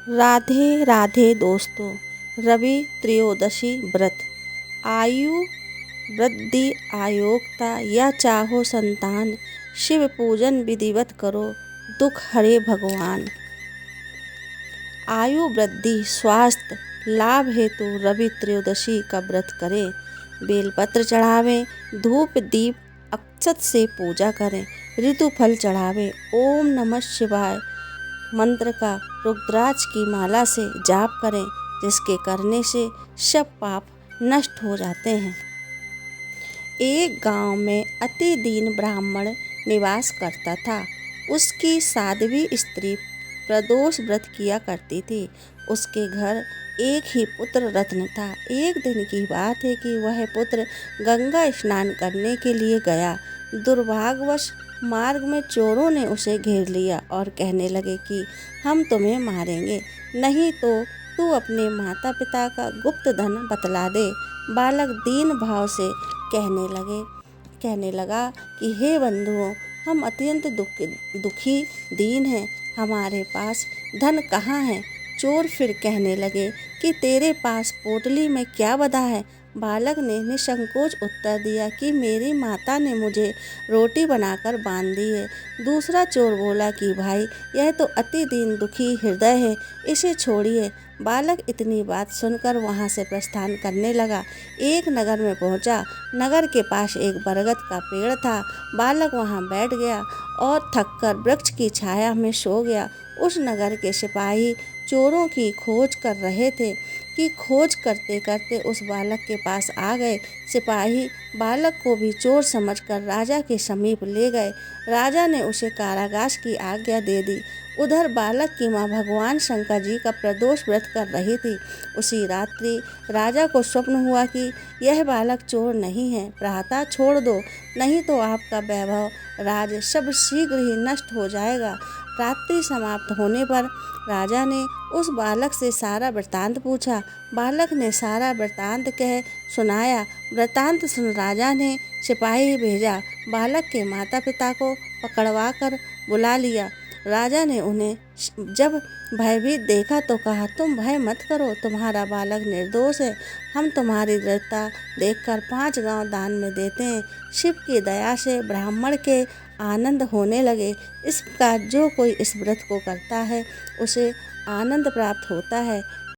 राधे राधे दोस्तों। रवि त्रयोदशी व्रत। आयु वृद्धि आयोगता या चाहो संतान, शिव पूजन विधिवत करो, दुख हरे भगवान। आयु वृद्धि स्वास्थ्य लाभ हेतु रवि त्रयोदशी का व्रत करें। बेलपत्र चढ़ावें, धूप दीप अक्षत से पूजा करें, ऋतु फल चढ़ावें। ओम नमः शिवाय मंत्र का रुद्राक्ष की माला से जाप करें, जिसके करने से सब पाप नष्ट हो जाते हैं। एक गांव में अति दीन ब्राह्मण निवास करता था। उसकी साध्वी स्त्री प्रदोष व्रत किया करती थी। उसके घर एक ही पुत्र रत्न था। एक दिन की बात है कि वह पुत्र गंगा स्नान करने के लिए गया। दुर्भाग्यवश मार्ग में चोरों ने उसे घेर लिया और कहने लगे कि हम तुम्हें मारेंगे, नहीं तो तू अपने माता पिता का गुप्त धन बतला दे। बालक दीन भाव से कहने लगा कि हे बंधुओं, हम अत्यंत दुखी दीन हैं, हमारे पास धन कहाँ है। चोर फिर कहने लगे कि तेरे पास पोटली में क्या बधा है। बालक ने निसंकोच उत्तर दिया कि मेरी माता ने मुझे रोटी बनाकर बांध दी है। दूसरा चोर बोला कि भाई, यह तो अति दीन दुखी हृदय है, इसे छोड़िए। बालक इतनी बात सुनकर वहां से प्रस्थान करने लगा। एक नगर में पहुंचा। नगर के पास एक बरगद का पेड़ था। बालक वहां बैठ गया और थककर वृक्ष की छाया में सो गया। उस नगर के सिपाही चोरों की खोज कर रहे थे कि खोज करते करते उस बालक के पास आ गए। सिपाही बालक को भी चोर समझकर राजा के समीप ले गए। राजा ने उसे कारागार की आज्ञा दे दी। उधर बालक की माँ भगवान शंकर जी का प्रदोष व्रत कर रही थी। उसी रात्रि राजा को स्वप्न हुआ कि यह बालक चोर नहीं है, प्रातः छोड़ दो, नहीं तो आपका वैभव राज सब शीघ्र ही नष्ट हो जाएगा। रात्रि समाप्त होने पर राजा ने उस बालक से सारा वृत्तांत पूछा। बालक ने सारा वृत्तांत कह सुनाया। वृत्तांत सुन राजा ने सिपाही भेजा। बालक के माता पिता को पकड़वा कर बुला लिया। राजा ने उन्हें जब भयभीत देखा तो कहा, तुम भय मत करो, तुम्हारा बालक निर्दोष है। हम तुम्हारी दृढ़ता देखकर 5 गांव दान में देते हैं। शिव की दया से ब्राह्मण के आनंद होने लगे। इस प्रकार जो कोई इस व्रत को करता है उसे आनंद प्राप्त होता है।